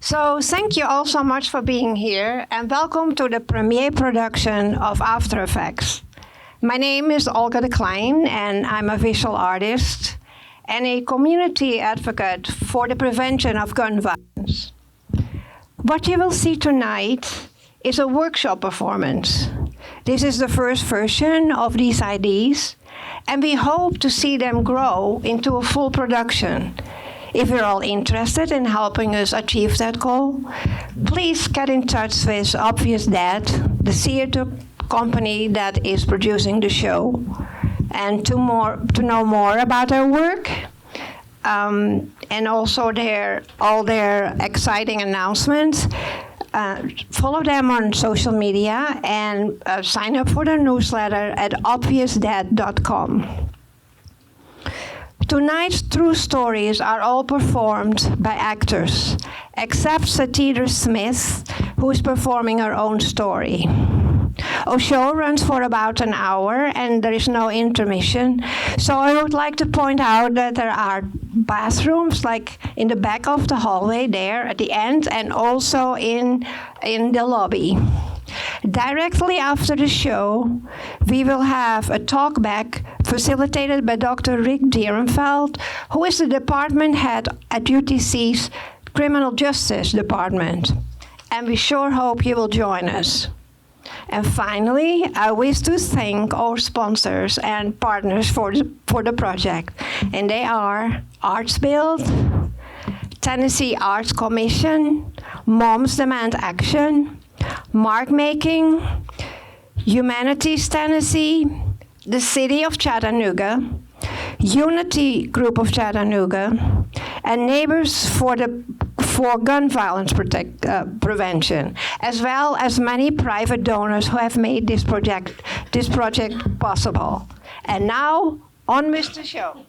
So thank you all so much for being here and welcome to the premiere production of After Effects. My name is Olga de Klein and I'm a visual artist and a community advocate for the prevention of gun violence. What you will see tonight is a workshop performance. This is the first version of these ideas and we hope to see them grow into a full production. If you're all interested in helping us achieve that goal, please get in touch with Obvious Dead, the theater company that is producing the show. And to know more about their work, and also all their exciting announcements, follow them on social media and sign up for their newsletter at obviousdead.com. Tonight's true stories are all performed by actors, except Satira Smith, who is performing her own story. Our show runs for about an hour and there is no intermission, so I would like to point out that there are bathrooms like in the back of the hallway there at the end and also in the lobby. Directly after the show, we will have a talkback facilitated by Dr. Rick Dierenfeld, who is the department head at UTC's Criminal Justice Department. And we sure hope you will join us. And finally, I wish to thank our sponsors and partners for the project. And they are ArtsBuild, Tennessee Arts Commission, Moms Demand Action, Mark Making, Humanities Tennessee, the City of Chattanooga, Unity Group of Chattanooga, and Neighbors for Gun Violence Prevention, as well as many private donors who have made this project possible. And now, on with the show.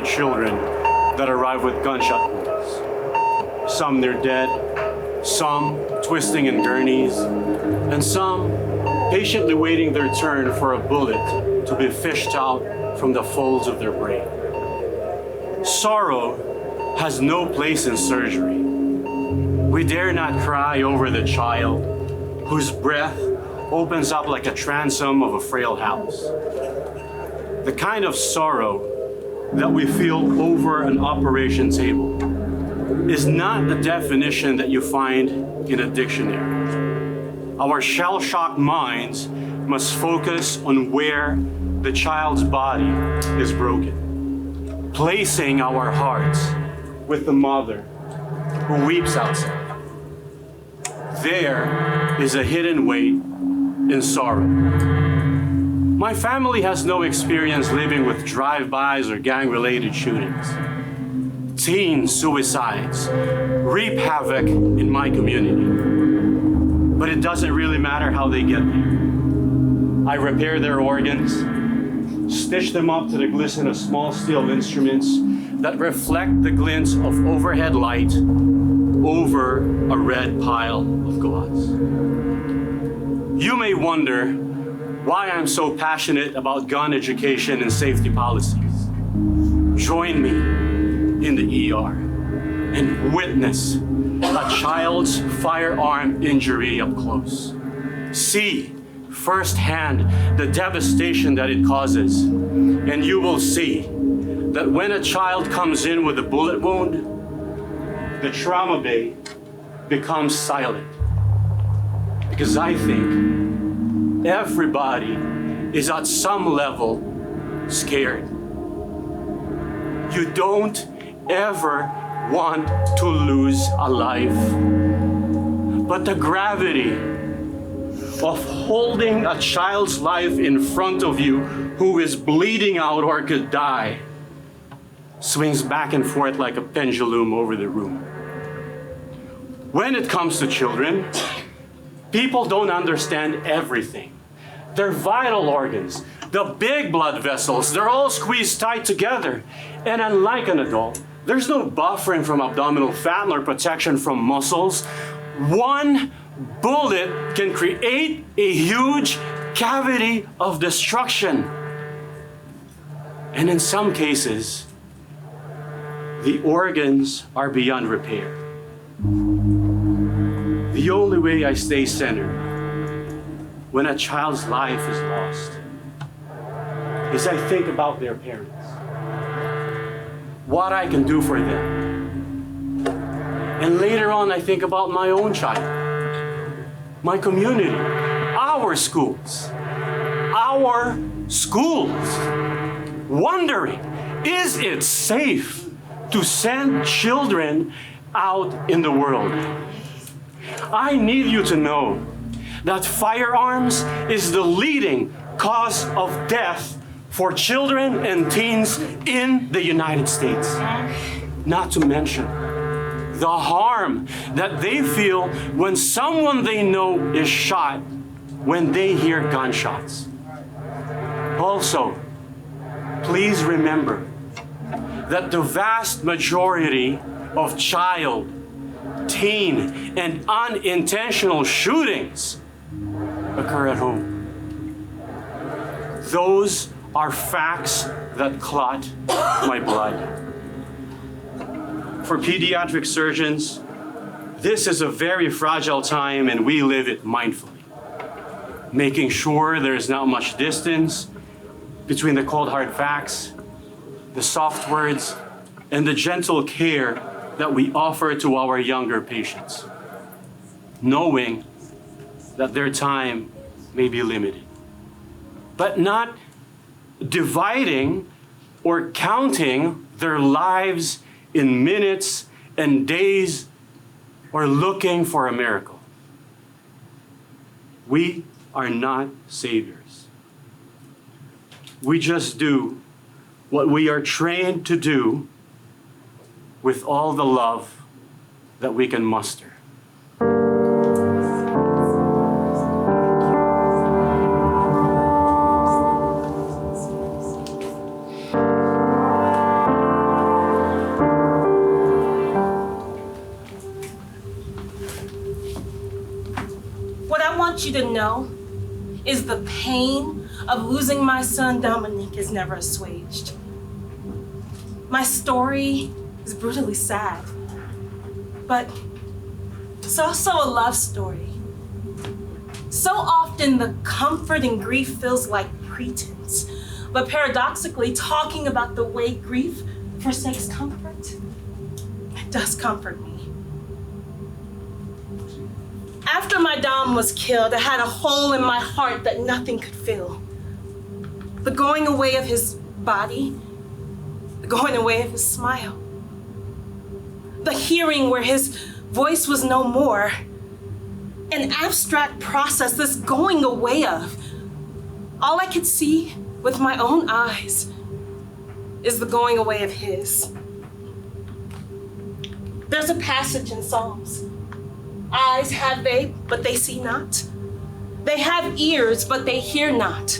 Children that arrive with gunshot wounds. Some they're dead, some twisting in gurneys, and some patiently waiting their turn for a bullet to be fished out from the folds of their brain. Sorrow has no place in surgery. We dare not cry over the child whose breath opens up like a transom of a frail house. The kind of sorrow that we feel over an operation table is not the definition that you find in a dictionary. Our shell-shocked minds must focus on where the child's body is broken, placing our hearts with the mother who weeps outside. There is a hidden weight in sorrow. My family has no experience living with drive-bys or gang-related shootings. Teen suicides reap havoc in my community. But it doesn't really matter how they get there. I repair their organs, stitch them up to the glisten of small steel instruments that reflect the glint of overhead light over a red pile of glass. You may wonder why I'm so passionate about gun education and safety policies. Join me in the ER and witness a child's firearm injury up close. See firsthand the devastation that it causes. And you will see that when a child comes in with a bullet wound, the trauma bay becomes silent. Because I think everybody is at some level scared. You don't ever want to lose a life. But the gravity of holding a child's life in front of you who is bleeding out or could die swings back and forth like a pendulum over the room. When it comes to children, people don't understand everything. Their vital organs, the big blood vessels, they're all squeezed tight together. And unlike an adult, there's no buffering from abdominal fat nor protection from muscles. One bullet can create a huge cavity of destruction. And in some cases, the organs are beyond repair. The only way I stay centered when a child's life is lost is I think about their parents, what I can do for them. And later on, I think about my own child, my community, our schools, wondering, is it safe to send children out in the world? I need you to know that firearms is the leading cause of death for children and teens in the United States. Not to mention the harm that they feel when someone they know is shot when they hear gunshots. Also, please remember that the vast majority of child, teen, and unintentional shootings occur at home. Those are facts that clot my blood. For pediatric surgeons, this is a very fragile time and we live it mindfully, making sure there's not much distance between the cold hard facts, the soft words, and the gentle care that we offer to our younger patients, knowing that their time may be limited, but not dividing or counting their lives in minutes and days or looking for a miracle. We are not saviors. We just do what we are trained to do with all the love that we can muster. What I want you to know is the pain of losing my son Dominique is never assuaged. My story is brutally sad, but it's also a love story. So often the comfort in grief feels like pretense, but paradoxically, talking about the way grief forsakes comfort, it does comfort me. After my Dom was killed, I had a hole in my heart that nothing could fill. The going away of his body, the going away of his smile, the hearing where his voice was no more, an abstract process, this going away of. All I could see with my own eyes is the going away of his. There's a passage in Psalms. Eyes have they, but they see not. They have ears, but they hear not.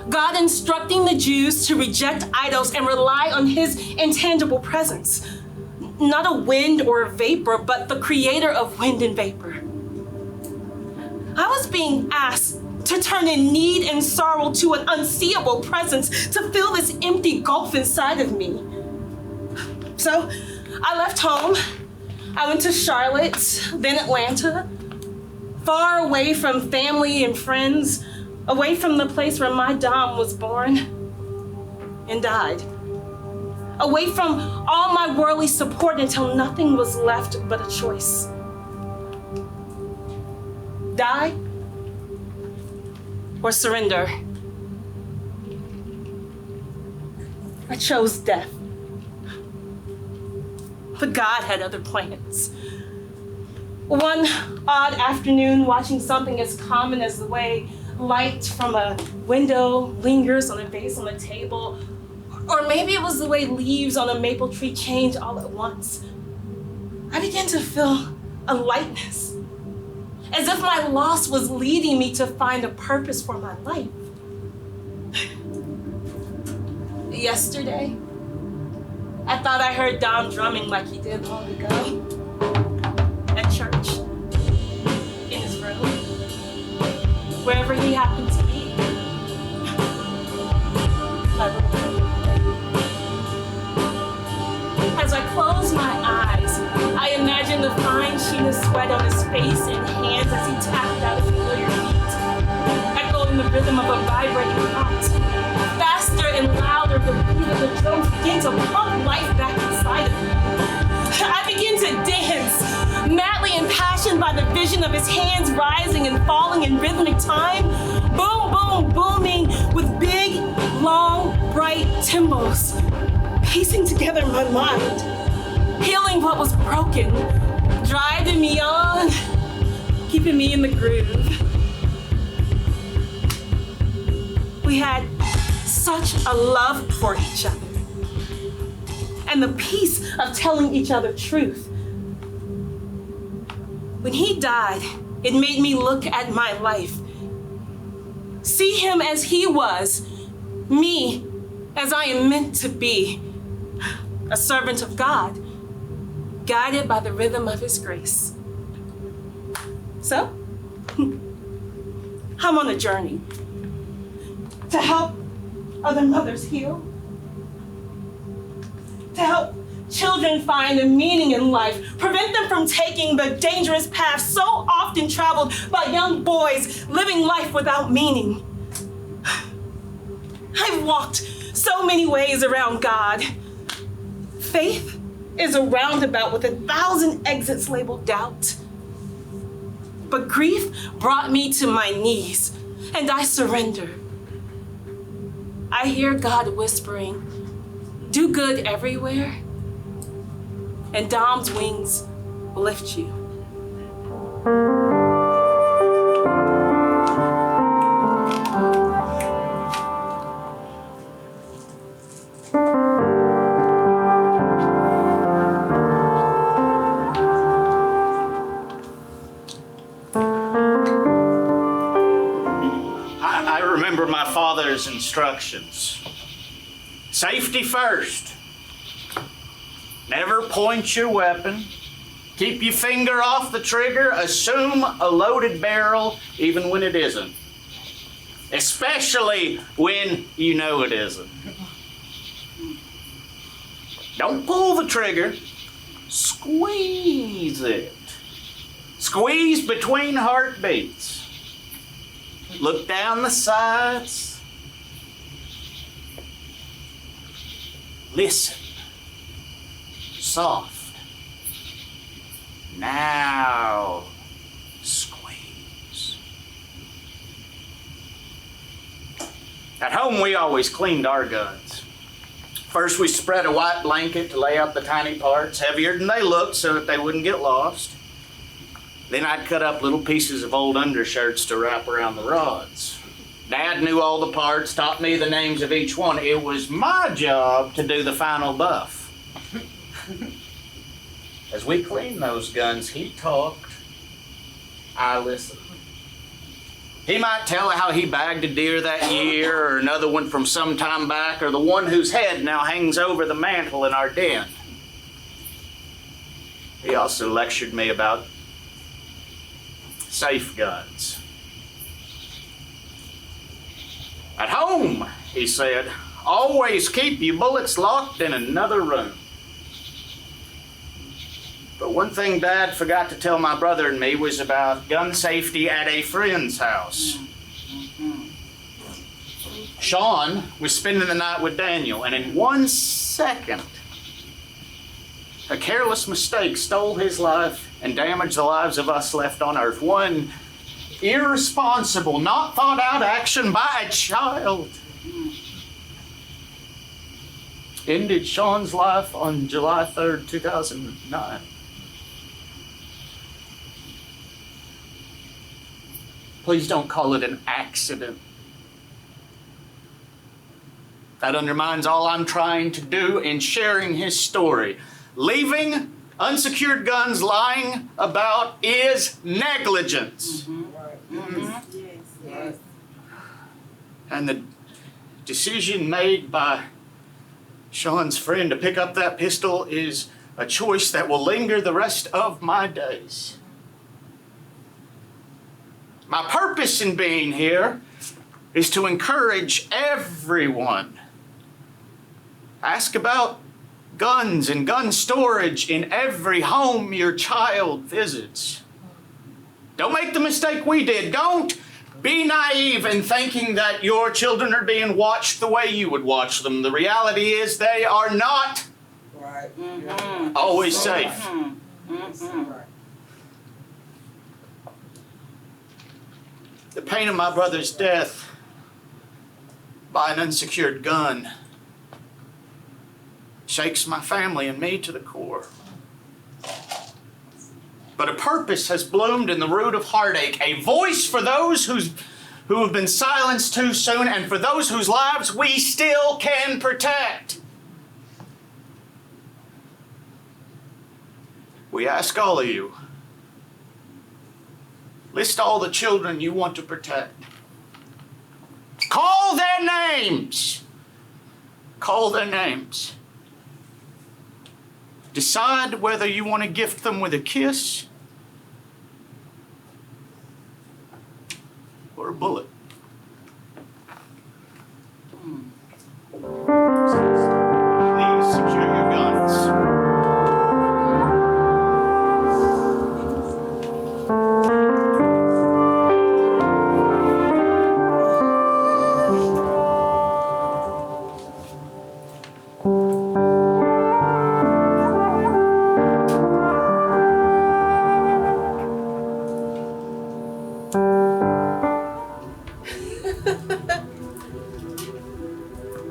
God instructing the Jews to reject idols and rely on his intangible presence. Not a wind or a vapor, but the creator of wind and vapor. I was being asked to turn in need and sorrow to an unseeable presence, to fill this empty gulf inside of me. So I left home. I went to Charlotte, then Atlanta, far away from family and friends, away from the place where my Dom was born and died. Away from all my worldly support until nothing was left but a choice. Die or surrender. I chose death. But God had other plans. One odd afternoon, watching something as common as the way light from a window lingers on a vase on the table, or maybe it was the way leaves on a maple tree change all at once, I began to feel a lightness, as if my loss was leading me to find a purpose for my life. Yesterday, I thought I heard Dom drumming like he did long ago at church, in his room, wherever he happened to be. As I closed my eyes, I imagined the fine sheen of sweat on his face and hands as he tapped out a familiar beat, echoing the rhythm of a vibrating heart. Faster and louder, the beat of the drums began to pump life back inside of me. I began to dance, madly impassioned by the vision of his hands rising and falling in rhythmic time, boom, boom, booming with big, long, bright timbals, piecing together my mind, healing what was broken, driving me on, keeping me in the groove. We had such a love for each other, and the peace of telling each other truth. When he died, it made me look at my life, see him as he was, me as I am meant to be, a servant of God, guided by the rhythm of his grace. So, I'm on a journey to help other mothers heal, to help children find a meaning in life, prevent them from taking the dangerous path so often traveled by young boys living life without meaning. I've walked so many ways around God. Faith is a roundabout with 1,000 exits labeled doubt. But grief brought me to my knees, and I surrender. I hear God whispering, do good everywhere, and Dom's wings will lift you. I remember my father's instructions. Safety first. Never point your weapon. Keep your finger off the trigger. Assume a loaded barrel even when it isn't. Especially when you know it isn't. Don't pull the trigger. Squeeze it. Squeeze between heartbeats. Look down the sides. Listen. Soft. Now, squeeze. At home, we always cleaned our guns. First, we spread a white blanket to lay out the tiny parts, heavier than they looked so that they wouldn't get lost. Then I'd cut up little pieces of old undershirts to wrap around the rods. Dad knew all the parts, taught me the names of each one. It was my job to do the final buff. As we cleaned those guns, he talked, I listened. He might tell how he bagged a deer that year, or another one from some time back, or the one whose head now hangs over the mantel in our den. He also lectured me about safe guns. At home, he said, always keep your bullets locked in another room. But one thing Dad forgot to tell my brother and me was about gun safety at a friend's house. Sean was spending the night with Daniel, and in 1 second, a careless mistake stole his life and damaged the lives of us left on Earth. One irresponsible, not thought out action by a child ended Sean's life on July 3rd, 2009. Please don't call it an accident. That undermines all I'm trying to do in sharing his story. Leaving unsecured guns lying about is negligence. Yes. And the decision made by Sean's friend to pick up that pistol is a choice that will linger the rest of my days. My purpose in being here is to encourage everyone. Ask about guns and gun storage in every home your child visits. Don't make the mistake we did. Don't be naive in thinking that your children are being watched the way you would watch them. The reality is they are not always safe. The pain of my brother's death by an unsecured gun shakes my family and me to the core. But a purpose has bloomed in the root of heartache, a voice for those who have been silenced too soon and for those whose lives we still can protect. We ask all of you, list all the children you want to protect. Call their names. Call their names. Decide whether you want to gift them with a kiss or a bullet. Please secure your guns.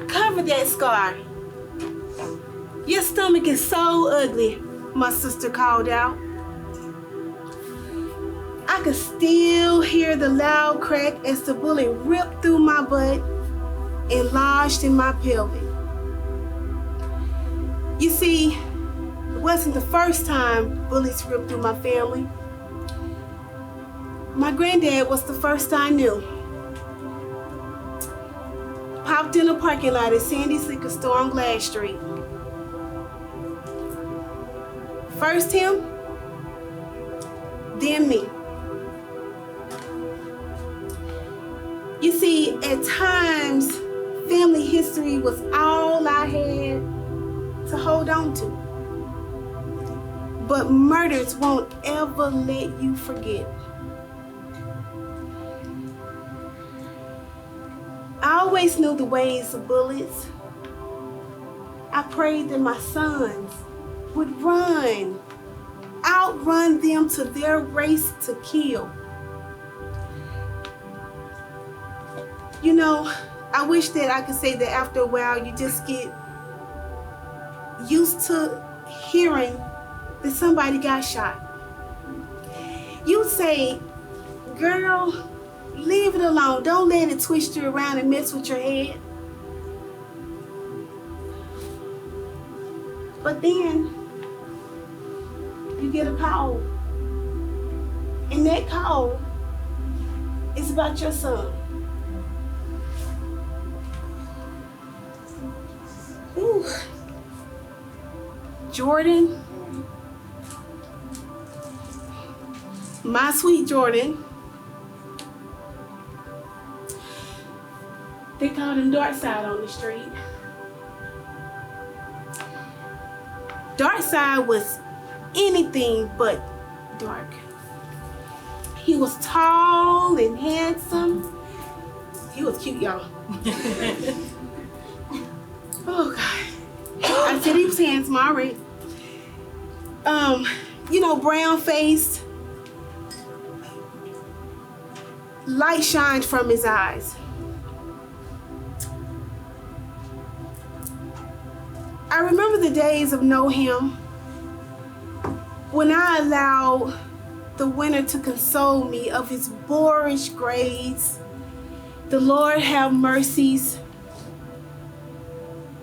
Cover that scar. Your stomach is so ugly, my sister called out. I could still hear the loud crack as the bullet ripped through my butt and lodged in my pelvic. You see, it wasn't the first time bullets ripped through my family. My granddad was the first I knew. Popped in a parking lot at Sandy's Liquor Store on Glass Street. First him, then me. You see, at times, family history was all I had to hold on to. But murders won't ever let you forget. I always knew the ways of bullets. I prayed that my sons would outrun them to their race to kill. You know, I wish that I could say that after a while you just get used to hearing that somebody got shot. You say, girl, leave it alone. Don't let it twist you around and mess with your head. But then you get a call. And that call is about your son. Ooh. Jordan. My sweet Jordan. They called him Darkside on the street. Darkside was anything but dark. He was tall and handsome. He was cute, y'all. Oh, God. I said he was handsome already. Brown face. Light shined from his eyes. I remember the days of know him when I allowed the winter to console me of his boorish grades. The Lord have mercies.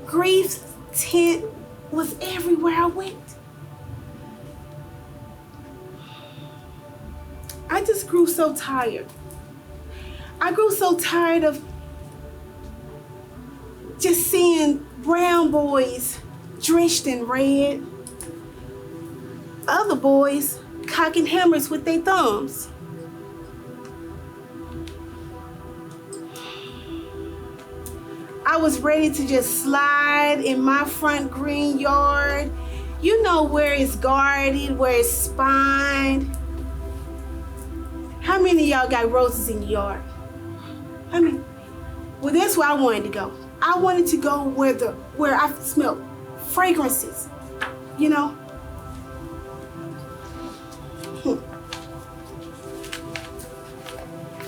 Grief's tent was everywhere I went. I just grew so tired. I grew so tired of just seeing brown boys drenched in red. Other boys cocking hammers with their thumbs. I was ready to just slide in my front green yard. You know, where it's guarded, where it's spined. How many of y'all got roses in your yard? I mean, well, that's where I wanted to go. I wanted to go where I smelled fragrances, you know?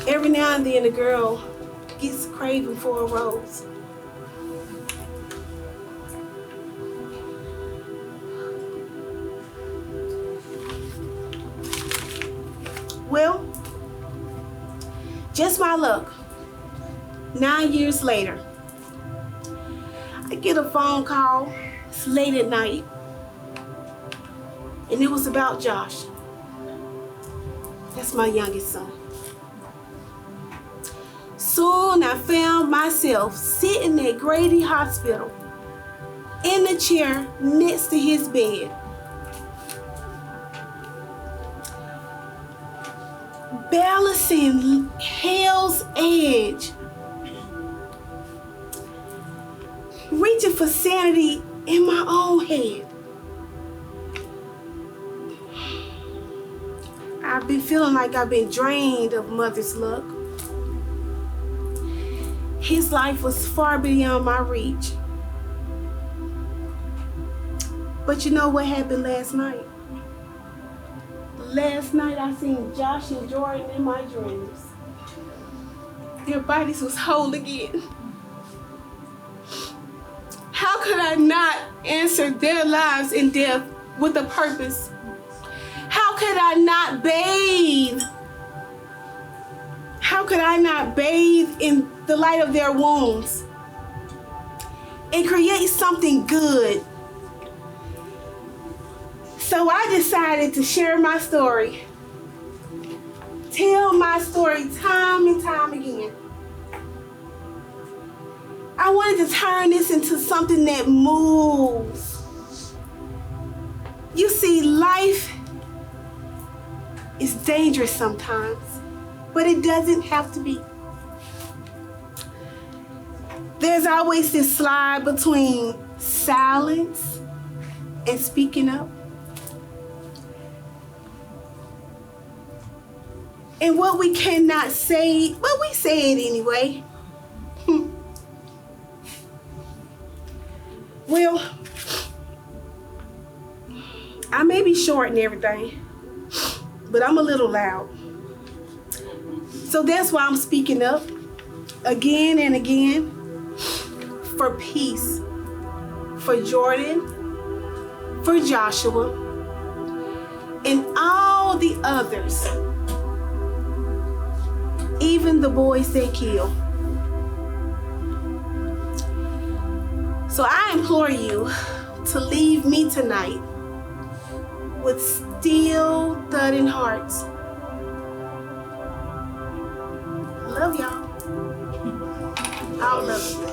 Every now and then a girl gets craving for a rose. Well, just my luck. 9 years later, I get a phone call. It's late at night, and it was about Josh. That's my youngest son. Soon I found myself sitting at Grady Hospital in the chair next to his bed. Balancing hell's edge. Reaching for sanity in my own head. I've been feeling like I've been drained of mother's luck. His life was far beyond my reach. But you know what happened last night? Last night I seen Josh and Jordan in my dreams. Their bodies was whole again. How could I not answer their lives in death with a purpose? How could I not bathe? How could I not bathe in the light of their wounds and create something good? So I decided to share my story. Tell my story time and time again. I wanted to turn this into something that moves. You see, life is dangerous sometimes, but it doesn't have to be. There's always this slide between silence and speaking up. And what we cannot say, well, we say it anyway. Well, I may be short and everything, but I'm a little loud. So that's why I'm speaking up again and again for peace, for Jordan, for Joshua, and all the others, even the boys they kill. So I implore you to leave me tonight with still thudding hearts. Love y'all. I love you.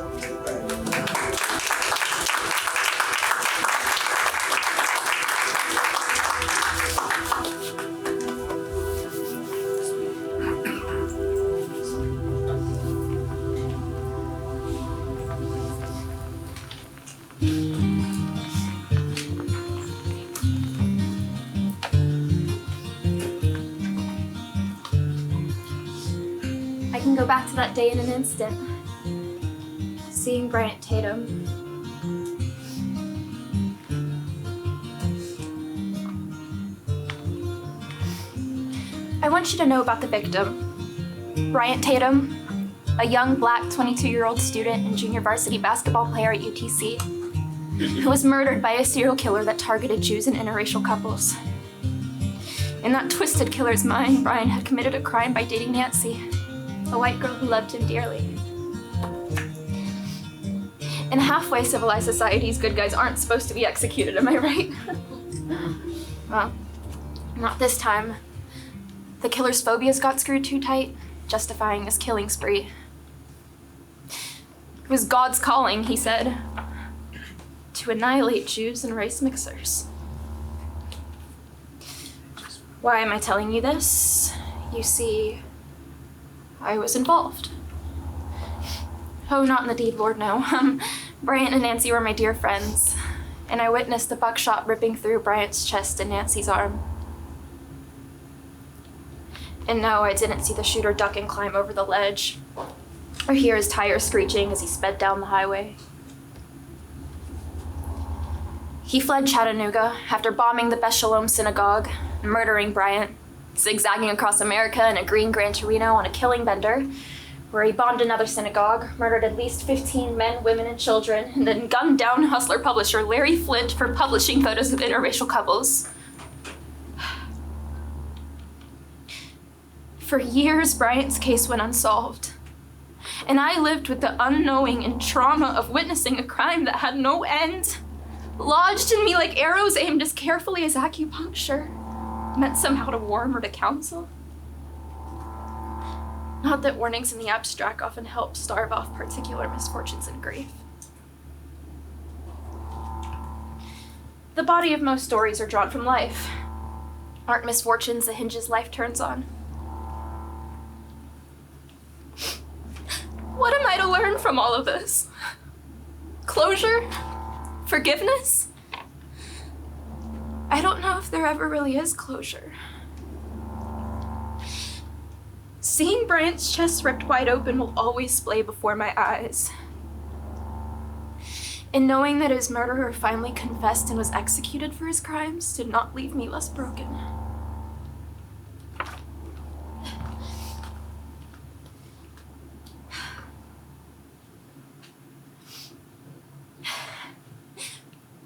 I can go back to that day in an instant. Seeing Bryant Tatum. I want you to know about the victim. Bryant Tatum, a young black 22-year-old student and junior varsity basketball player at UTC, who was murdered by a serial killer that targeted Jews and interracial couples. In that twisted killer's mind, Brian had committed a crime by dating Nancy, a white girl who loved him dearly. In halfway civilized societies, good guys aren't supposed to be executed, am I right? Well, not this time. The killer's phobias got screwed too tight, justifying this killing spree. It was God's calling, he said, to annihilate Jews and race mixers. Why am I telling you this? You see, I was involved. Oh, not in the deed, Lord, no. Bryant and Nancy were my dear friends, and I witnessed the buckshot ripping through Bryant's chest and Nancy's arm. And no, I didn't see the shooter duck and climb over the ledge, or hear his tires screeching as he sped down the highway. He fled Chattanooga after bombing the Beth Shalom synagogue, murdering Bryant, zigzagging across America in a green Gran Torino on a killing bender, where he bombed another synagogue, murdered at least 15 men, women, and children, and then gunned down hustler publisher Larry Flint for publishing photos of interracial couples. For years, Bryant's case went unsolved, and I lived with the unknowing and trauma of witnessing a crime that had no end, lodged in me like arrows aimed as carefully as acupuncture, meant somehow to warm or to counsel. Not that warnings in the abstract often help starve off particular misfortunes and grief. The body of most stories are drawn from life. Aren't misfortunes the hinges life turns on? What am I to learn from all of this? Closure? Forgiveness? I don't know if there ever really is closure. Seeing Bryant's chest ripped wide open will always splay before my eyes. And knowing that his murderer finally confessed and was executed for his crimes did not leave me less broken.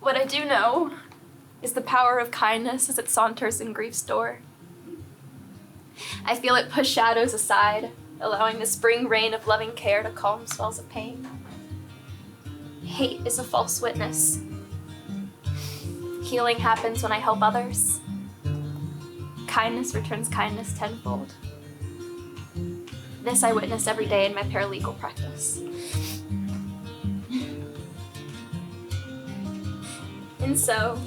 What I do know is the power of kindness as it saunters in grief's door. I feel it push shadows aside, allowing the spring rain of loving care to calm swells of pain. Hate is a false witness. Healing happens when I help others. Kindness returns kindness tenfold. This I witness every day in my paralegal practice. And so,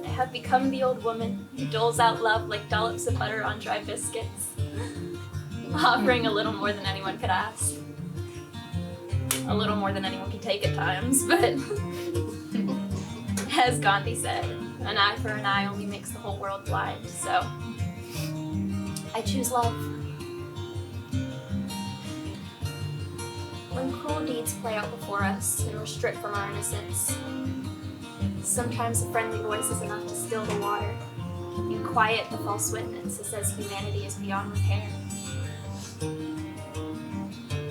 I have become the old woman who doles out love like dollops of butter on dry biscuits, offering a little more than anyone could ask. A little more than anyone can take at times, but as Gandhi said, an eye for an eye only makes the whole world blind, so I choose love. When cruel deeds play out before us and we're stripped from our innocence, sometimes a friendly voice is enough to still the water and quiet the false witness that says humanity is beyond repair.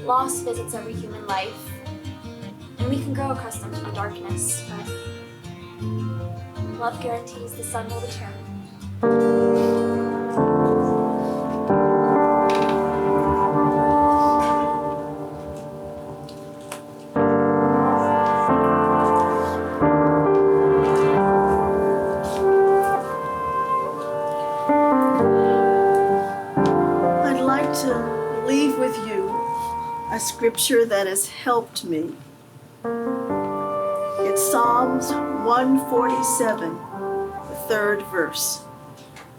Loss visits every human life, and we can grow accustomed to the darkness, but love guarantees the sun will return. A scripture that has helped me. It's Psalms 147, the 3rd verse.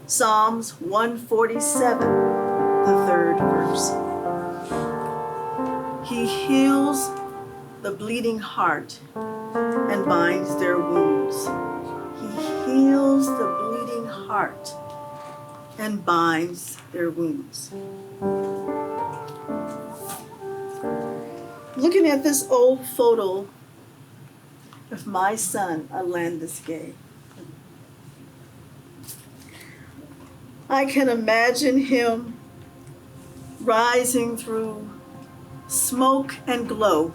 Psalms 147, the 3rd verse. He heals the bleeding heart and binds their wounds. He heals the bleeding heart and binds their wounds. Looking at this old photo of my son, Alandis Gay, I can imagine him rising through smoke and glow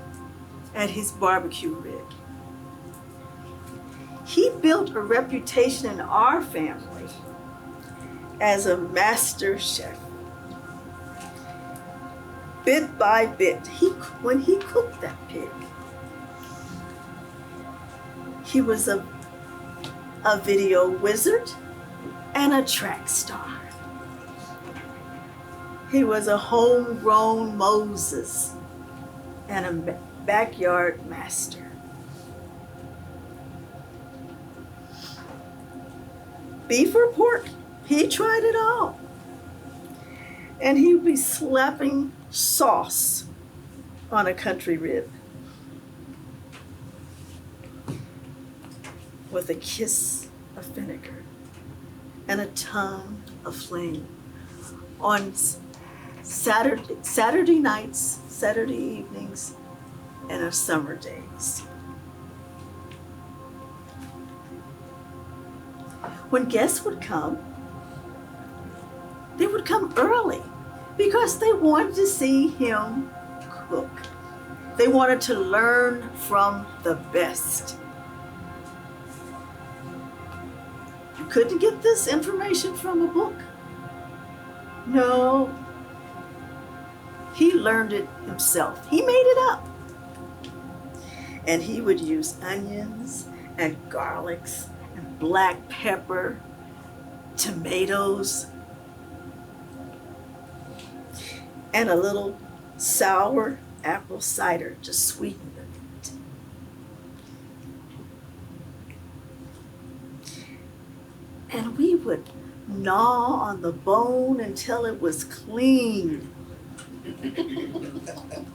at his barbecue rig. He built a reputation in our family as a master chef. Bit by bit, when he cooked that pig, he was a video wizard and a track star. He was a homegrown Moses and a backyard master. Beef or pork, he tried it all. And he would be slapping sauce on a country rib with a kiss of vinegar and a tongue of flame on Saturday nights, Saturday evenings, and on summer days. When guests would come, they would come early because they wanted to see him cook. They wanted to learn from the best. You couldn't get this information from a book. No. He learned it himself. He made it up. And he would use onions and garlics and black pepper, tomatoes, and a little sour apple cider to sweeten the meat. And we would gnaw on the bone until it was clean.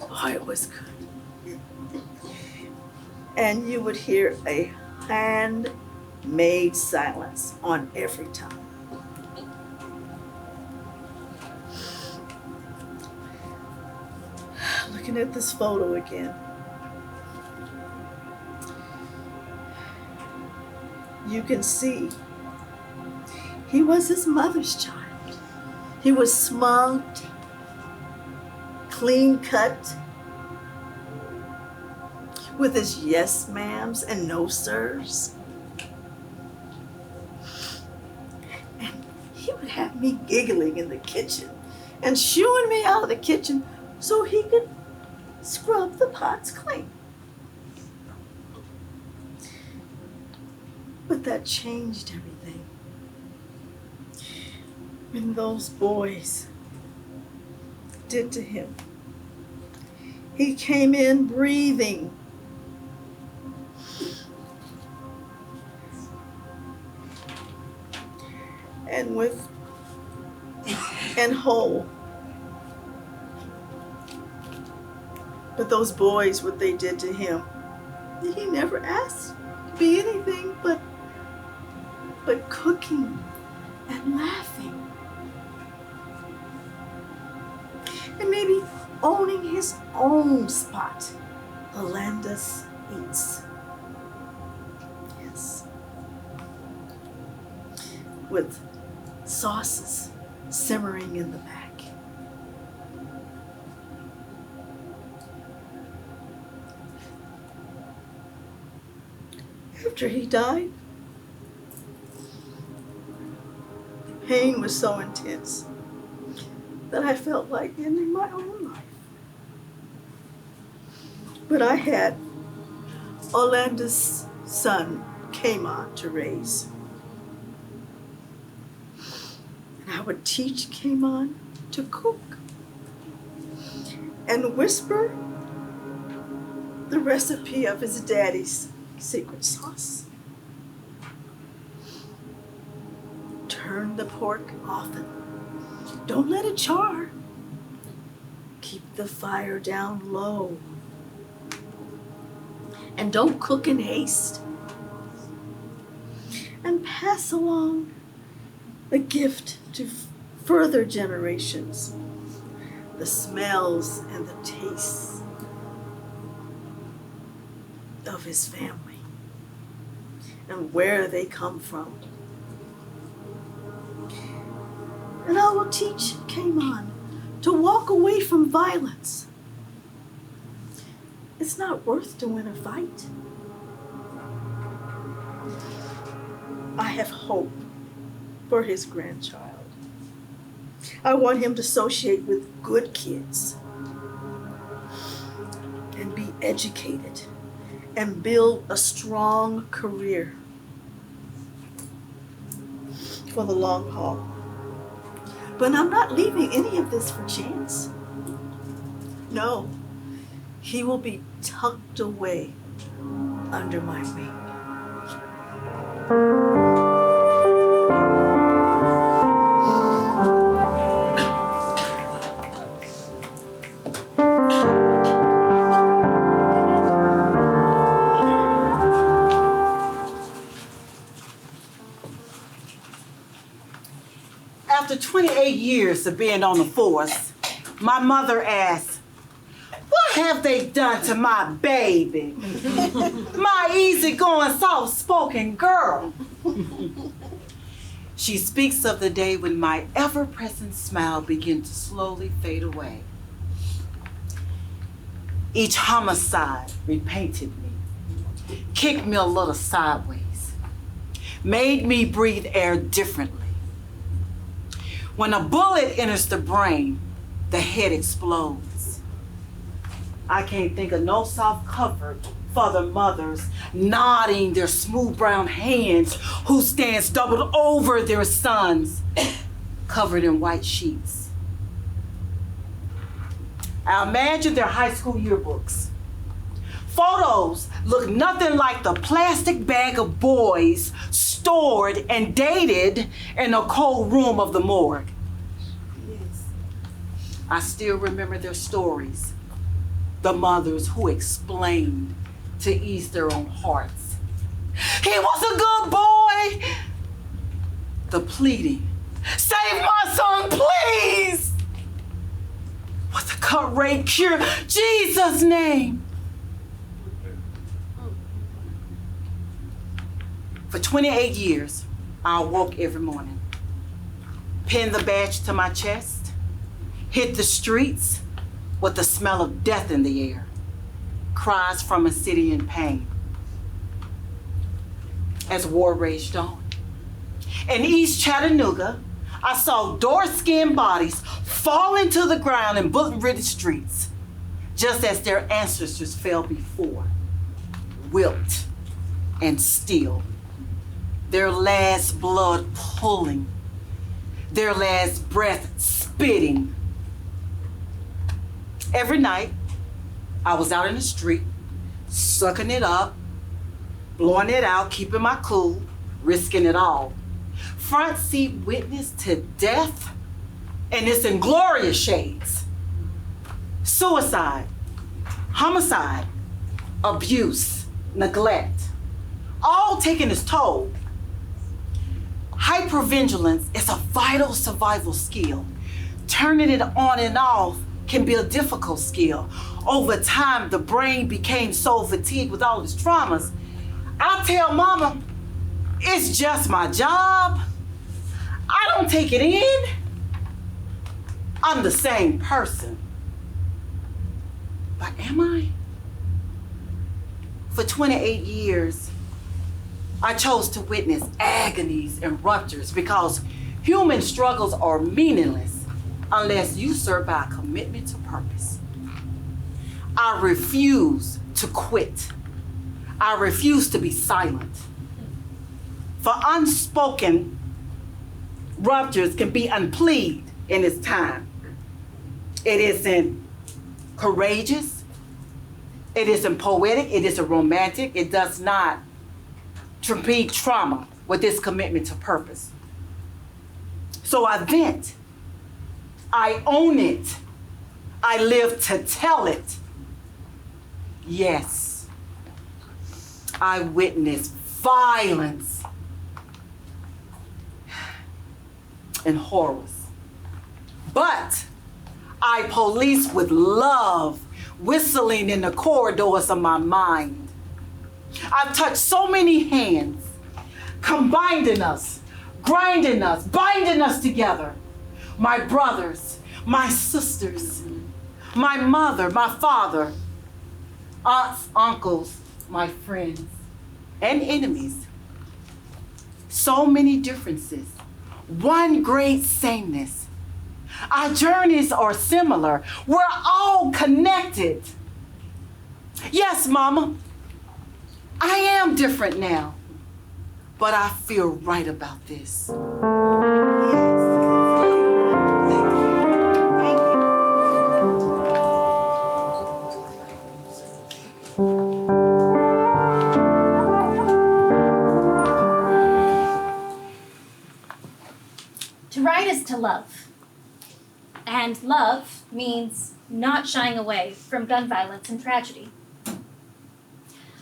Oh, it was good. And you would hear a handmade silence on every tongue. Looking at this photo again, you can see he was his mother's child. He was smart, clean cut, with his yes ma'ams and no sirs. And he would have me giggling in the kitchen and shooing me out of the kitchen so he could scrub the pots clean. But that changed everything when those boys did to him. He came in breathing. And whole. But those boys, what they did to him, he never asked to be anything but cooking and laughing. And maybe owning his own spot. Alandis Eats. Yes. With sauces simmering in the back. After he died, the pain was so intense that I felt like ending my own life. But I had Alandis' son, Kamon, to raise. And I would teach Kamon to cook and whisper the recipe of his daddy's secret sauce. Turn the pork often. Don't let it char. Keep the fire down low. And don't cook in haste. And pass along the gift to further generations. The smells and the tastes of his family and where they come from. And I will teach Kaimon to walk away from violence. It's not worth to win a fight. I have hope for his grandchild. I want him to associate with good kids and be educated and build a strong career for the long haul. But I'm not leaving any of this for chance. No, he will be tucked away under my wing. After 28 years of being on the force, my mother asked, "What have they done to my baby? My easygoing, soft-spoken girl." She speaks of the day when my ever-present smile began to slowly fade away. Each homicide repainted me, kicked me a little sideways, made me breathe air differently. When a bullet enters the brain, the head explodes. I can't think of no soft comfort for the mothers nodding their smooth brown hands who stands doubled over their sons, covered in white sheets. I imagine their high school yearbooks. Photos look nothing like the plastic bag of boys stored and dated in a cold room of the morgue. Yes. I still remember their stories. The mothers who explained to ease their own hearts. "He was a good boy." The pleading, "Save my son, please." With the cut rate cure, Jesus' name. For 28 years, I awoke every morning, pinned the badge to my chest, hit the streets with the smell of death in the air, cries from a city in pain. As war raged on. In East Chattanooga, I saw dark-skinned bodies fall into the ground in bullet-ridden streets, just as their ancestors fell before, wilt and still. Their last blood pulling, their last breath spitting. Every night, I was out in the street, sucking it up, blowing it out, keeping my cool, risking it all. Front seat witness to death and its inglorious shades. Suicide, homicide, abuse, neglect, all taking its toll. Hypervigilance is a vital survival skill. Turning it on and off can be a difficult skill. Over time, the brain became so fatigued with all its traumas. I tell mama, it's just my job. I don't take it in. I'm the same person. But am I? For 28 years, I chose to witness agonies and ruptures because human struggles are meaningless unless you serve by a commitment to purpose. I refuse to quit. I refuse to be silent. For unspoken ruptures can be unpleased in its time. It isn't courageous. It isn't poetic. It isn't romantic. It does not treat trauma with this commitment to purpose. So I vent. I own it. I live to tell it. Yes, I witnessed violence and horrors. But I police with love, whistling in the corridors of my mind. I've touched so many hands, combining us, grinding us, binding us together. My brothers, my sisters, my mother, my father, aunts, uncles, my friends, and enemies. So many differences, one great sameness. Our journeys are similar. We're all connected. Yes, Mama, I am different now, but I feel right about this. To write is to love. And love means not shying away from gun violence and tragedy.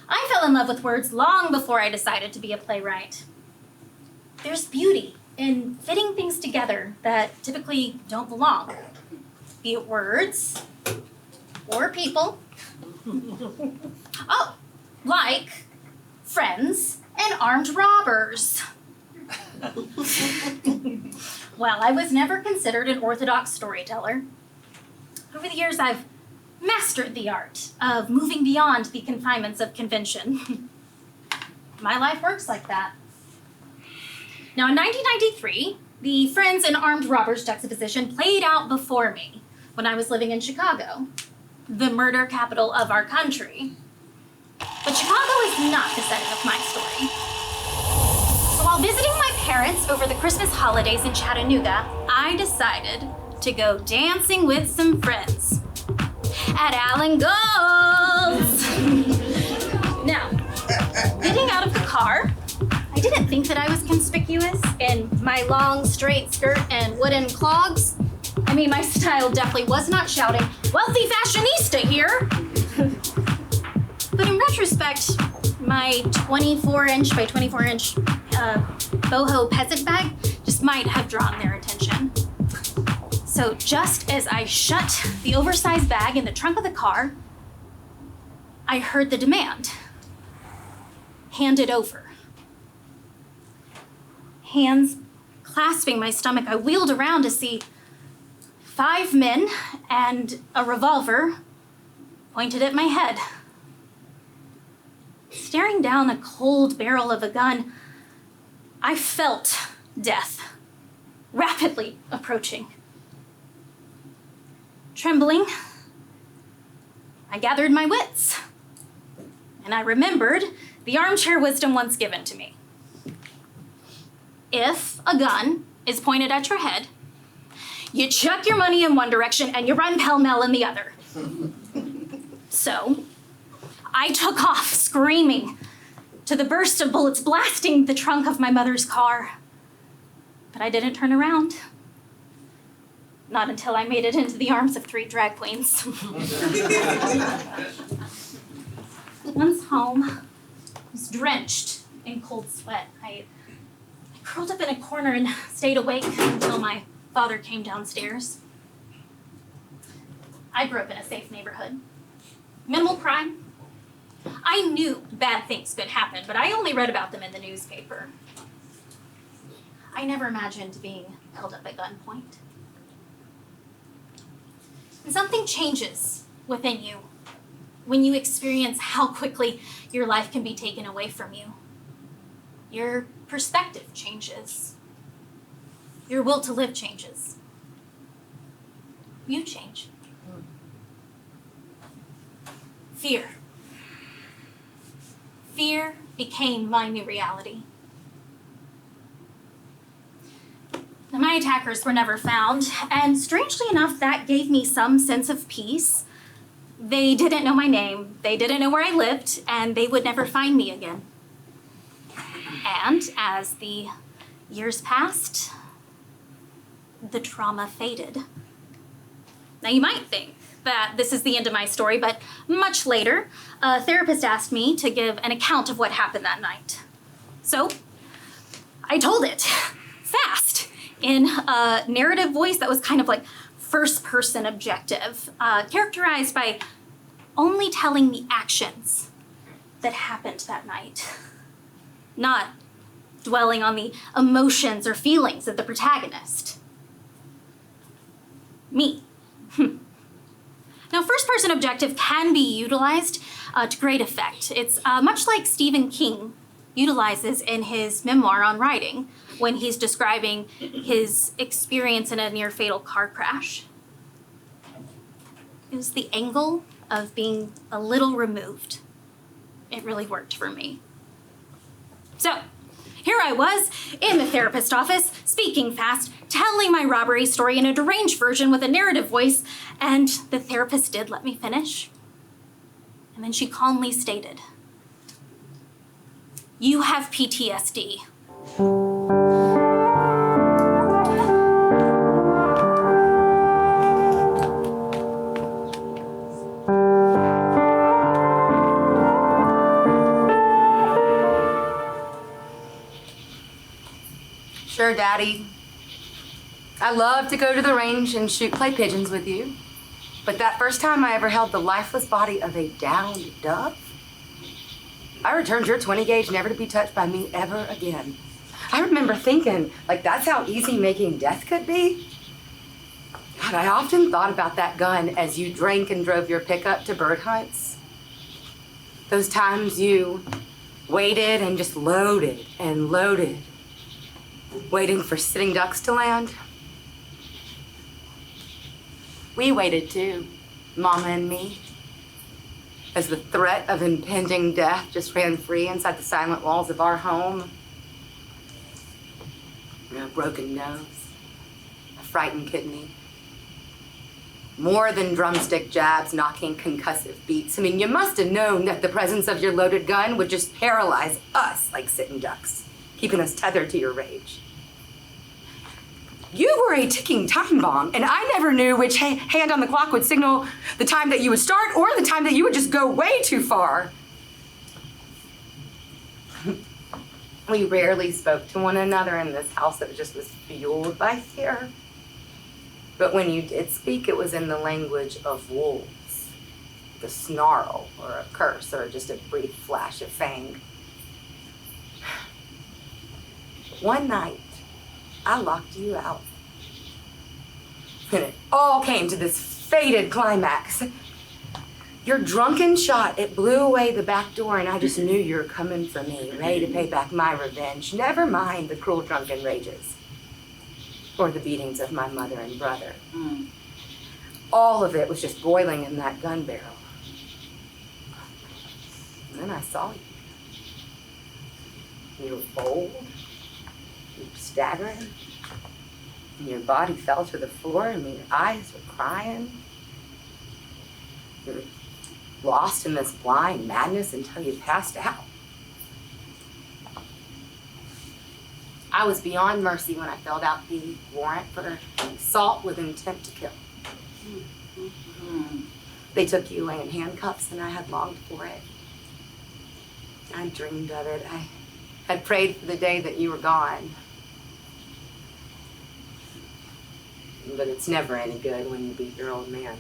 I fell in love with words long before I decided to be a playwright. There's beauty in fitting things together that typically don't belong, be it words or people. Oh, like friends and armed robbers. Well, I was never considered an orthodox storyteller. Over the years, I've mastered the art of moving beyond the confinements of convention. My life works like that. Now, in 1993, the Friends and Armed Robbers juxtaposition played out before me when I was living in Chicago, the murder capital of our country. But Chicago is not the setting of my story. So while visiting my parents over the Christmas holidays in Chattanooga, I decided to go dancing with some friends at Allen Gold's. Now, getting out of the car, I didn't think that I was conspicuous in my long, straight skirt and wooden clogs. I mean, my style definitely was not shouting, "Wealthy fashionista here!" But in retrospect, my 24-inch by 24-inch boho peasant bag just might have drawn their attention. So just as I shut the oversized bag in the trunk of the car, I heard the demand. Hand it over. Hands clasping my stomach, I wheeled around to see 5 men and a revolver pointed at my head. Staring down the cold barrel of a gun, I felt death rapidly approaching. Trembling, I gathered my wits, and I remembered the armchair wisdom once given to me. If a gun is pointed at your head, you chuck your money in one direction and you run pell-mell in the other. So, I took off screaming to the burst of bullets blasting the trunk of my mother's car. But I didn't turn around. Not until I made it into the arms of 3 drag queens. Once home, I was drenched in cold sweat. I curled up in a corner and stayed awake until my father came downstairs. I grew up in a safe neighborhood. Minimal crime. I knew bad things could happen, but I only read about them in the newspaper. I never imagined being held up at gunpoint. And something changes within you when you experience how quickly your life can be taken away from you. Your perspective changes. Your will to live changes. You change. Fear. Fear became my new reality. Now, my attackers were never found, and strangely enough, that gave me some sense of peace. They didn't know my name, they didn't know where I lived, and they would never find me again. And as the years passed, the trauma faded. Now, you might think that this is the end of my story, but much later, a therapist asked me to give an account of what happened that night. So, I told it, fast, in a narrative voice that was kind of like first-person objective, characterized by only telling the actions that happened that night, not dwelling on the emotions or feelings of the protagonist. Me. Now, first-person objective can be utilized to great effect. It's much like Stephen King utilizes in his memoir on writing when he's describing his experience in a near-fatal car crash. It was the angle of being a little removed. It really worked for me. So, here I was in the therapist's office, speaking fast, telling my robbery story in a deranged version with a narrative voice, and the therapist did let me finish. And then she calmly stated, "You have PTSD." Sure, Daddy. I love to go to the range and shoot clay pigeons with you. But that first time I ever held the lifeless body of a downed dove, I returned your 20 gauge never to be touched by me ever again. I remember thinking, like, that's how easy making death could be. God, I often thought about that gun as you drank and drove your pickup to bird hunts. Those times you waited and just loaded and loaded, waiting for sitting ducks to land. We waited too, Mama and me, as the threat of impending death just ran free inside the silent walls of our home. A broken nose, a frightened kidney, more than drumstick jabs knocking concussive beats. I mean, you must have known that the presence of your loaded gun would just paralyze us like sitting ducks, keeping us tethered to your rage. You were a ticking time bomb, and I never knew which hand on the clock would signal the time that you would start or the time that you would just go way too far. We rarely spoke to one another in this house that just was fueled by fear. But when you did speak, it was in the language of wolves, the snarl or a curse or just a brief flash of fang. One night, I locked you out. And it all came to this fated climax. Your drunken shot, it blew away the back door, and I just knew you were coming for me, ready to pay back my revenge. Never mind the cruel drunken rages or the beatings of my mother and brother. All of it was just boiling in that gun barrel. And then I saw you. You were bold. You were staggering. And your body fell to the floor, and your eyes were crying. You were lost in this blind madness until you passed out. I was beyond mercy when I filled out the warrant for assault with intent to kill. They took you away in handcuffs, and I had longed for it. I dreamed of it. I had prayed for the day that you were gone. But it's never any good when you beat your old man.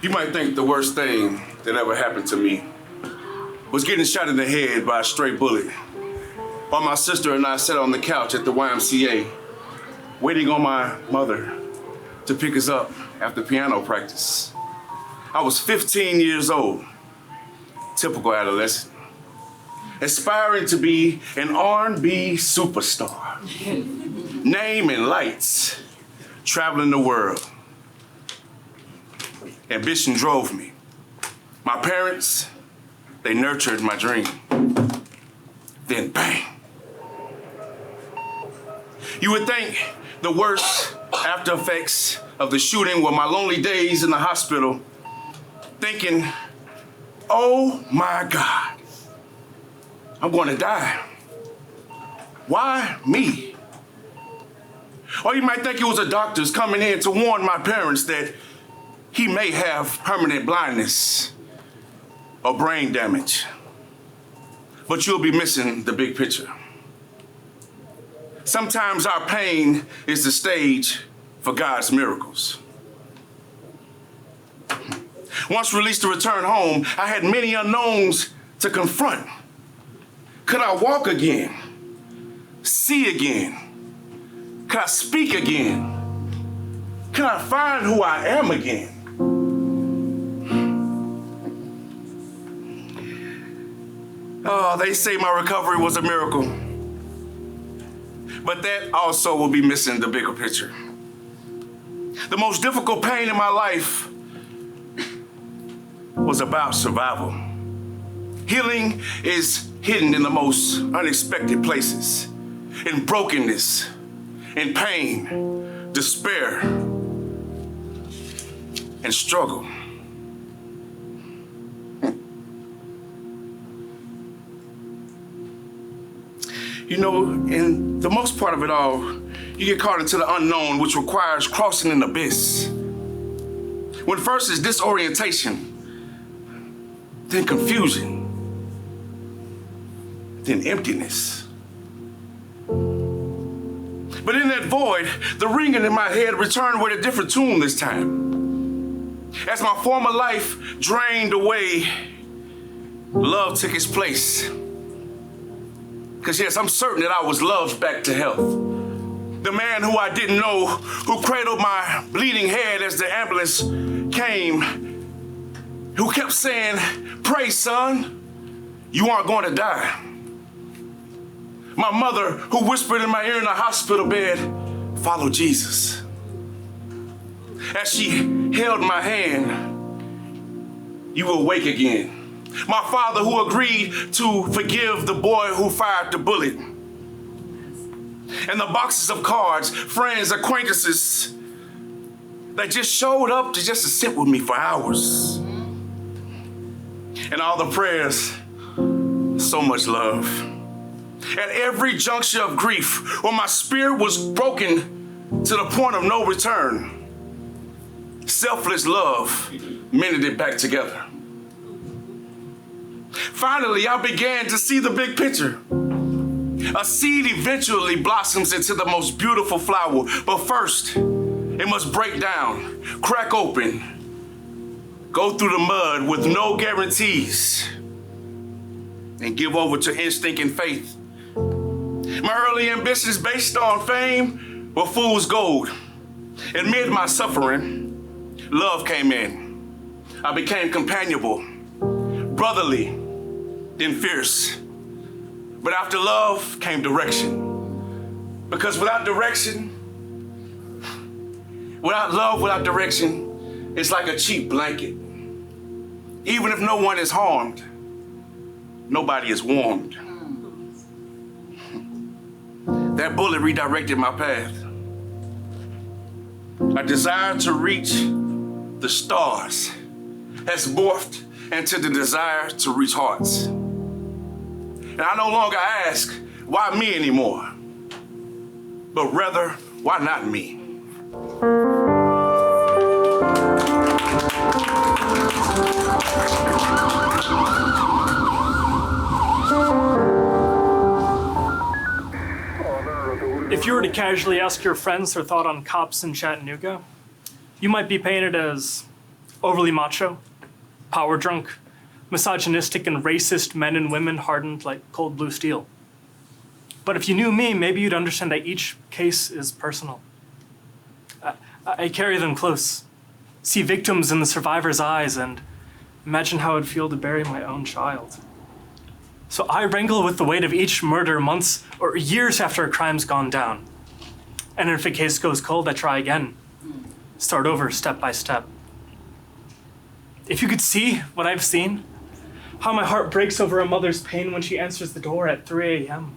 You might think the worst thing that ever happened to me was getting shot in the head by a stray bullet while my sister and I sat on the couch at the YMCA waiting on my mother to pick us up after piano practice. I was 15 years old, typical adolescent, aspiring to be an R&B superstar, name and lights, traveling the world. Ambition drove me. My parents, they nurtured my dream. Then bang. You would think the worst after effects of the shooting were my lonely days in the hospital, thinking, oh my God, I'm going to die. Why me? Or you might think it was the doctors coming in to warn my parents that he may have permanent blindness or brain damage. but you'll be missing the big picture. Sometimes our pain is the stage for God's miracles. Once released to return home, I had many unknowns to confront. Could I walk again? See again? Could I speak again? Can I find who I am again? Oh, they say my recovery was a miracle. But that also will be missing the bigger picture. The most difficult pain in my life was about survival. Healing is hidden in the most unexpected places, in brokenness, in pain, despair, and struggle. You know, in the most part of it all, you get caught into the unknown, which requires crossing an abyss. When first is disorientation, then confusion, then emptiness. But in that void, the ringing in my head returned with a different tune this time. As my former life drained away, love took its place. Because yes, I'm certain that I was loved back to health. The man who I didn't know, who cradled my bleeding head as the ambulance came, who kept saying, "Pray, son, you aren't going to die." My mother, who whispered in my ear in the hospital bed, "Follow Jesus." As she held my hand, "You will wake again." My father, who agreed to forgive the boy who fired the bullet. And the boxes of cards, friends, acquaintances that just showed up to sit with me for hours. And all the prayers, so much love. At every juncture of grief, when my spirit was broken to the point of no return, selfless love mended it back together. Finally, I began to see the big picture. A seed eventually blossoms into the most beautiful flower, but first, it must break down, crack open, go through the mud with no guarantees, and give over to instinct and faith. My early ambitions based on fame were fool's gold. Amid my suffering, love came in. I became companionable, brotherly, then fierce. But after love came direction. Because without direction, without love, without direction, it's like a cheap blanket. Even if no one is harmed, nobody is warmed. That bullet redirected my path. A desire to reach the stars has morphed into the desire to reach hearts. And I no longer ask, why me anymore? But rather, why not me? If you were to casually ask your friends their thought on cops in Chattanooga, you might be painted as overly macho, power drunk, misogynistic and racist men and women hardened like cold blue steel. But if you knew me, maybe you'd understand that each case is personal. I carry them close, see victims in the survivor's eyes, and imagine how it'd feel to bury my own child. So I wrangle with the weight of each murder months or years after a crime's gone down. And if a case goes cold, I try again. Start over step by step. If you could see what I've seen, how my heart breaks over a mother's pain when she answers the door at 3 a.m.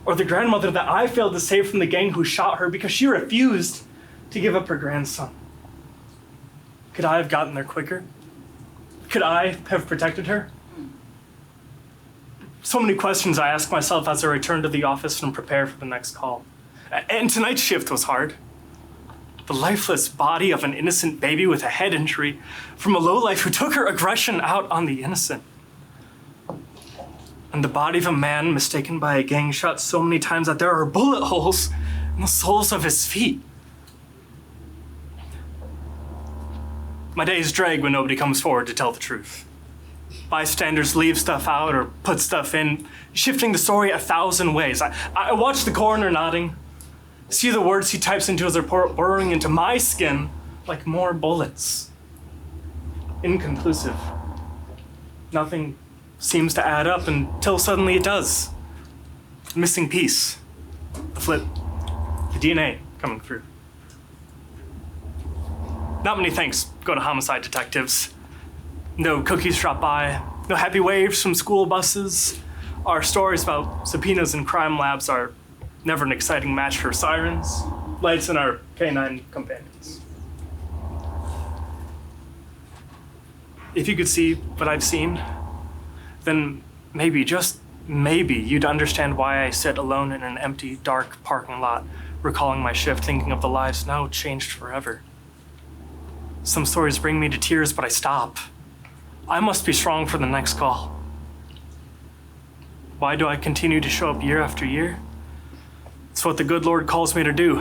Or the grandmother that I failed to save from the gang who shot her because she refused to give up her grandson. Could I have gotten there quicker? Could I have protected her? So many questions I ask myself as I return to the office and prepare for the next call. And tonight's shift was hard. The lifeless body of an innocent baby with a head injury from a lowlife who took her aggression out on the innocent. And the body of a man mistaken by a gang shot so many times that there are bullet holes in the soles of his feet. My days drag when nobody comes forward to tell the truth. Bystanders leave stuff out or put stuff in, shifting the story 1,000 ways. I watch the coroner nodding, see the words he types into his report burrowing into my skin like more bullets. Inconclusive. Nothing seems to add up until suddenly it does. A missing piece. The flip. The DNA coming through. Not many thanks go to homicide detectives. No cookies drop by, no happy waves from school buses. Our stories about subpoenas and crime labs are never an exciting match for sirens, lights, and our canine companions. If you could see what I've seen, then maybe, just maybe, you'd understand why I sit alone in an empty, dark parking lot, recalling my shift, thinking of the lives now changed forever. Some stories bring me to tears, but I stop. I must be strong for the next call. Why do I continue to show up year after year? It's what the good Lord calls me to do,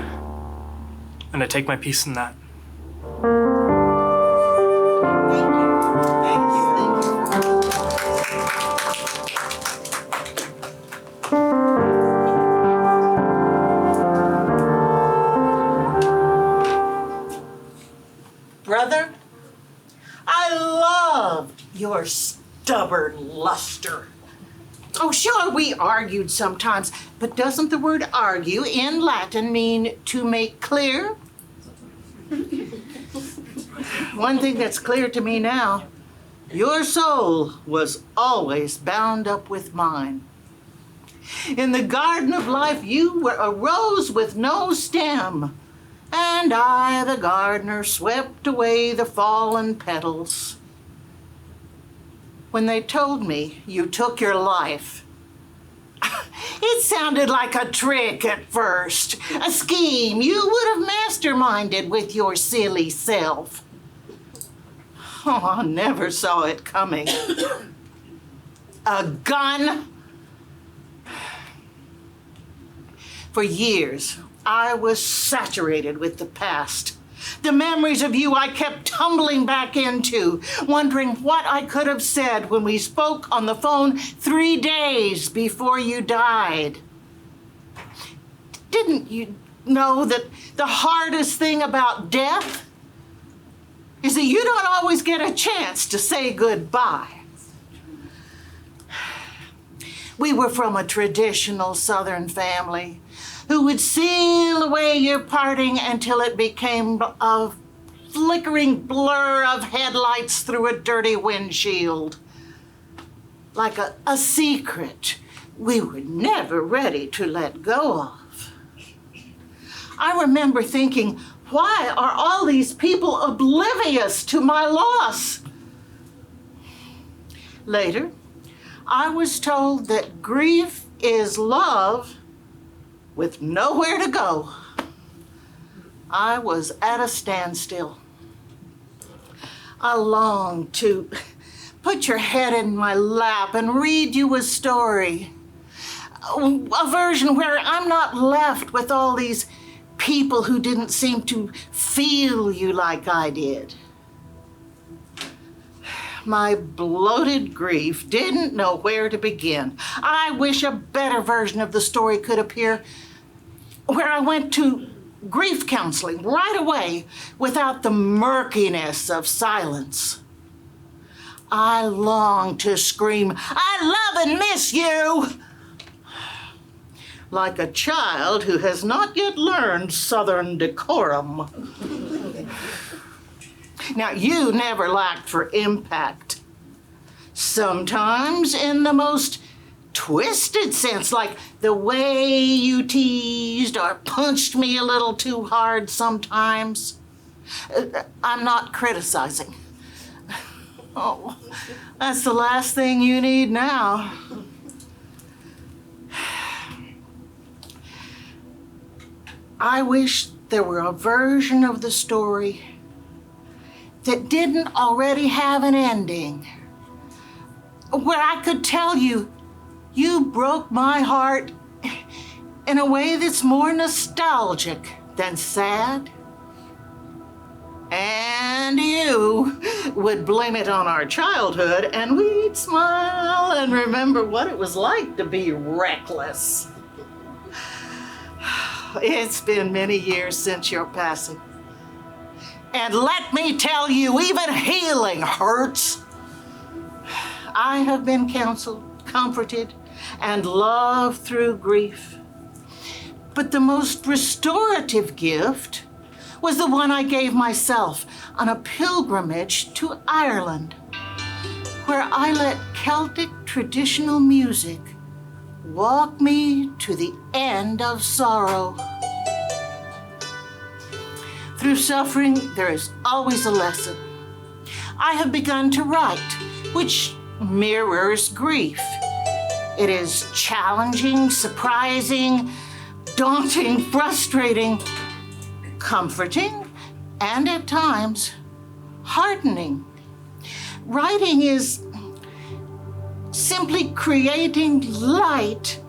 and I take my peace in that. Brother, I loved your stubborn luster. Oh, sure, we argued sometimes, but doesn't the word argue in Latin mean to make clear? One thing that's clear to me now, your soul was always bound up with mine. In the garden of life, you were a rose with no stem, and I, the gardener, swept away the fallen petals. When they told me you took your life, it sounded like a trick at first, a scheme you would have masterminded with your silly self. Oh, I never saw it coming. A gun? For years, I was saturated with the past. The memories of you I kept tumbling back into, wondering what I could have said when we spoke on the phone 3 days before you died. Didn't you know that the hardest thing about death is that you don't always get a chance to say goodbye? We were from a traditional Southern family who would seal away your parting until it became a flickering blur of headlights through a dirty windshield. Like a secret we were never ready to let go of. I remember thinking, why are all these people oblivious to my loss? Later, I was told that grief is love with nowhere to go. I was at a standstill. I longed to put your head in my lap and read you a story. A version where I'm not left with all these people who didn't seem to feel you like I did. My bloated grief didn't know where to begin. I wish a better version of the story could appear, where I went to grief counseling right away without the murkiness of silence. I long to scream, "I love and miss you!" like a child who has not yet learned Southern decorum. Now, you never lacked for impact. Sometimes in the most twisted sense, like the way you teased or punched me a little too hard sometimes. I'm not criticizing. Oh, that's the last thing you need now. I wish there were a version of the story that didn't already have an ending, where I could tell you You broke my heart in a way that's more nostalgic than sad. And you would blame it on our childhood, and we'd smile and remember what it was like to be reckless. It's been many years since your passing. And let me tell you, even healing hurts. I have been counseled, comforted, and loved through grief. But the most restorative gift was the one I gave myself on a pilgrimage to Ireland, where I let Celtic traditional music walk me to the end of sorrow. Through suffering, there is always a lesson. I have begun to write, which mirrors grief. It is challenging, surprising, daunting, frustrating, comforting, and at times, heartening. Writing is simply creating light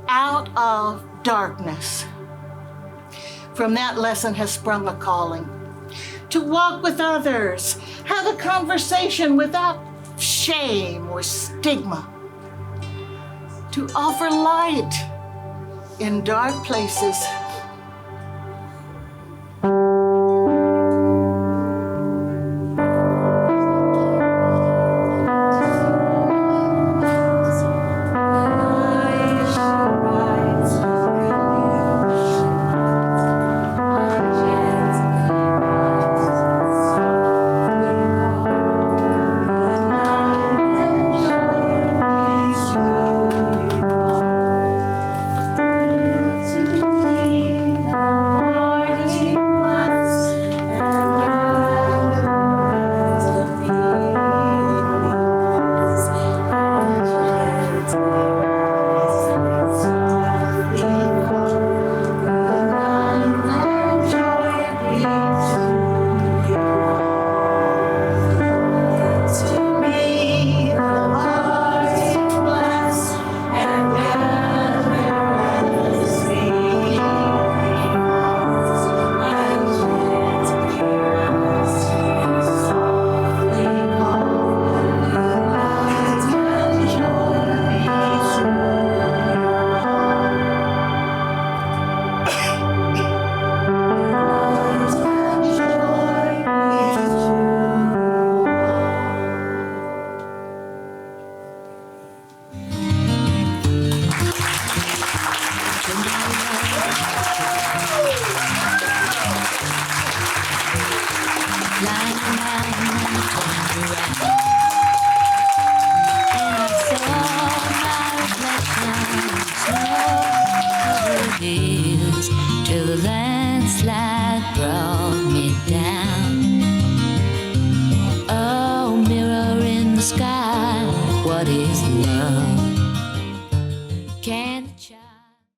out of darkness. From that lesson has sprung a calling to walk with others, have a conversation without shame or stigma, to offer light in dark places. Till the landslide brought